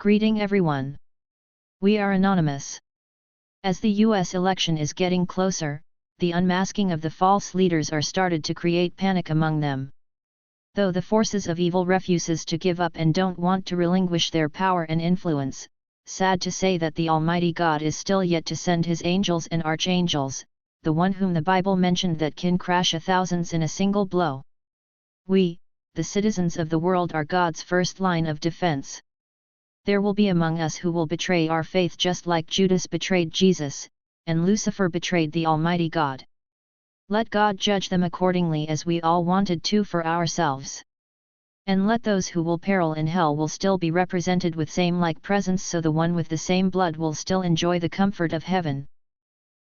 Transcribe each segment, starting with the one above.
Greeting everyone. We are anonymous. As the US election is getting closer, the unmasking of the false leaders are started to create panic among them. Though the forces of evil refuses to give up and don't want to relinquish their power and influence, sad to say that the Almighty God is still yet to send his angels and archangels, the one whom the Bible mentioned that can crash thousands in a single blow. We, the citizens of the world, are God's first line of defense. There will be among us who will betray our faith just like Judas betrayed Jesus, and Lucifer betrayed the Almighty God. Let God judge them accordingly as we all wanted to for ourselves. And let those who will peril in hell will still be represented with same-like presence, so the one with the same blood will still enjoy the comfort of heaven.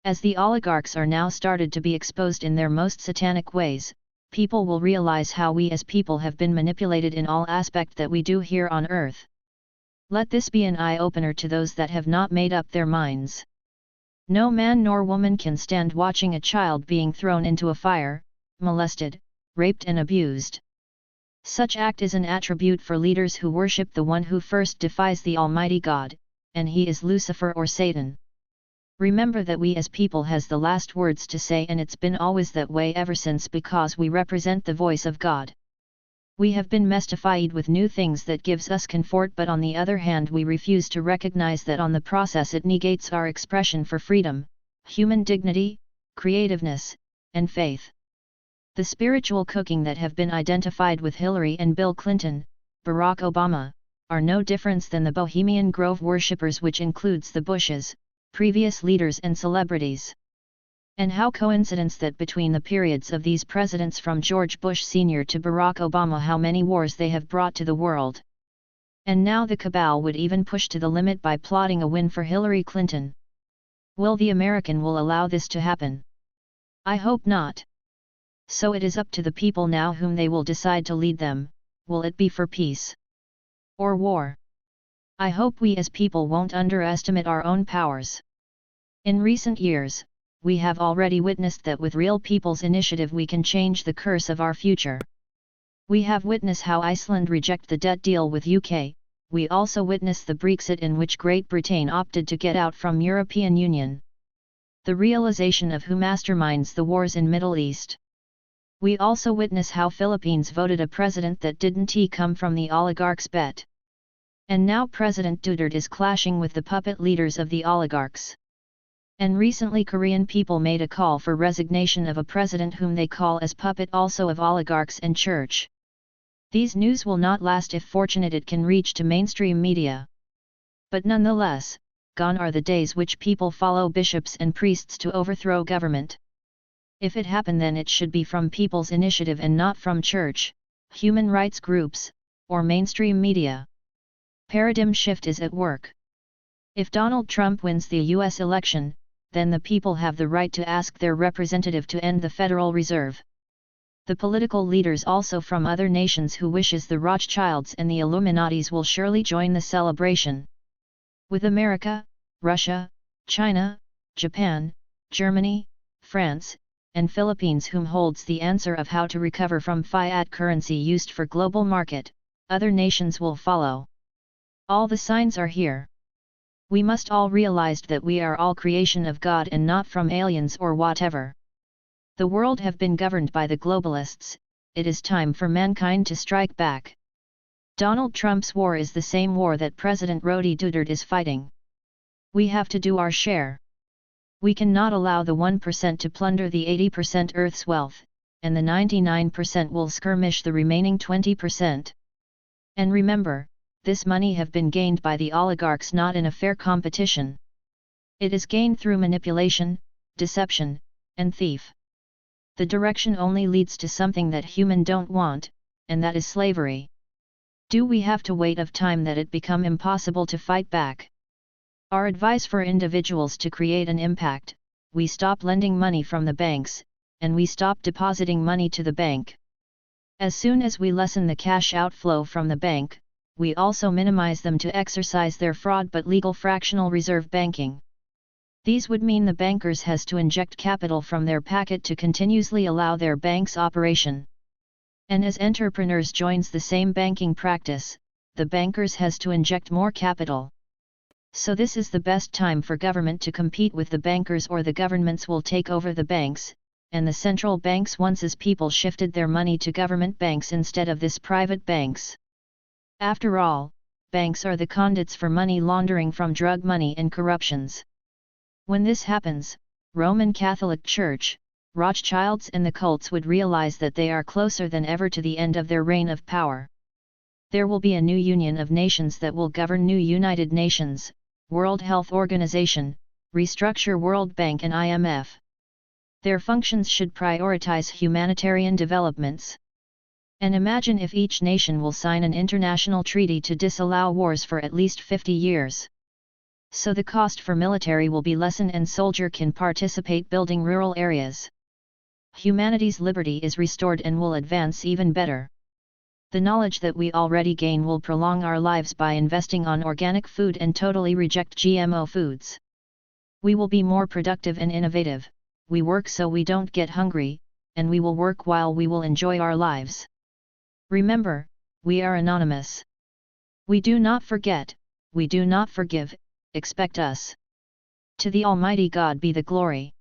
As the oligarchs are now started to be exposed in their most satanic ways, people will realize how we as people have been manipulated in all aspect that we do here on earth. Let this be an eye-opener to those that have not made up their minds. No man nor woman can stand watching a child being thrown into a fire, molested, raped and abused. Such act is an attribute for leaders who worship the one who first defies the Almighty God, and he is Lucifer or Satan. Remember that we as people has the last words to say, and it's been always that way ever since, because we represent the voice of God. We have been mystified with new things that gives us comfort, but on the other hand we refuse to recognize that on the process it negates our expression for freedom, human dignity, creativeness, and faith. The spiritual cooking that have been identified with Hillary and Bill Clinton, Barack Obama, are no difference than the Bohemian Grove worshippers, which includes the Bushes, previous leaders and celebrities. And how coincidence that between the periods of these presidents from George Bush Sr. to Barack Obama, how many wars they have brought to the world. And now the cabal would even push to the limit by plotting a win for Hillary Clinton. Will the American will allow this to happen? I hope not. So it is up to the people now whom they will decide to lead them. Will it be for peace or war? I hope we as people won't underestimate our own powers. In recent years, we have already witnessed that with real people's initiative we can change the course of our future. We have witnessed how Iceland rejected the debt deal with UK, we also witnessed the Brexit, in which Great Britain opted to get out from European Union. The realization of who masterminds the wars in Middle East. We also witness how Philippines voted a president that didn't come from the oligarchs' bet. And now President Duterte is clashing with the puppet leaders of the oligarchs. And recently Korean people made a call for resignation of a president whom they call as puppet also of oligarchs and church. These news will not last if fortunate it can reach to mainstream media. But nonetheless, gone are the days which people follow bishops and priests to overthrow government. If it happen, then it should be from people's initiative and not from church, human rights groups, or mainstream media. Paradigm shift is at work. If Donald Trump wins the US election, then the people have the right to ask their representative to end the Federal Reserve. The political leaders also from other nations who wishes the Rothschilds and the Illuminatis will surely join the celebration. With America, Russia, China, Japan, Germany, France, and Philippines whom holds the answer of how to recover from fiat currency used for global market, other nations will follow. All the signs are here. We must all realize that we are all creation of God and not from aliens or whatever. The world have been governed by the globalists, it is time for mankind to strike back. Donald Trump's war is the same war that President Rodi Duterte is fighting. We have to do our share. We cannot allow the 1% to plunder the 80% Earth's wealth, and the 99% will skirmish the remaining 20%. And remember, this money have been gained by the oligarchs not in a fair competition. It is gained through manipulation, deception, and thief. The direction only leads to something that human don't want, and that is slavery. Do we have to wait of time that it become impossible to fight back? Our advice for individuals to create an impact, we stop lending money from the banks, and we stop depositing money to the bank. As soon as we lessen the cash outflow from the bank, we also minimize them to exercise their fraud but legal fractional reserve banking. These would mean the bankers has to inject capital from their pocket to continuously allow their bank's operation. And as entrepreneurs joins the same banking practice, the bankers has to inject more capital. So this is the best time for government to compete with the bankers, or the governments will take over the banks, and the central banks once as people shifted their money to government banks instead of this private banks. After all, banks are the conduits for money laundering from drug money and corruptions. When this happens, Roman Catholic Church, Rothschilds and the cults would realize that they are closer than ever to the end of their reign of power. There will be a new union of nations that will govern new United Nations, World Health Organization, restructure World Bank and IMF. Their functions should prioritize humanitarian developments. And imagine if each nation will sign an international treaty to disallow wars for at least 50 years. So the cost for military will be lessened and soldier can participate building rural areas. Humanity's liberty is restored and will advance even better. The knowledge that we already gain will prolong our lives by investing on organic food and totally reject GMO foods. We will be more productive and innovative. We work so we don't get hungry, and we will work while we will enjoy our lives. Remember, we are anonymous. We do not forget, we do not forgive, expect us. To the Almighty God be the glory.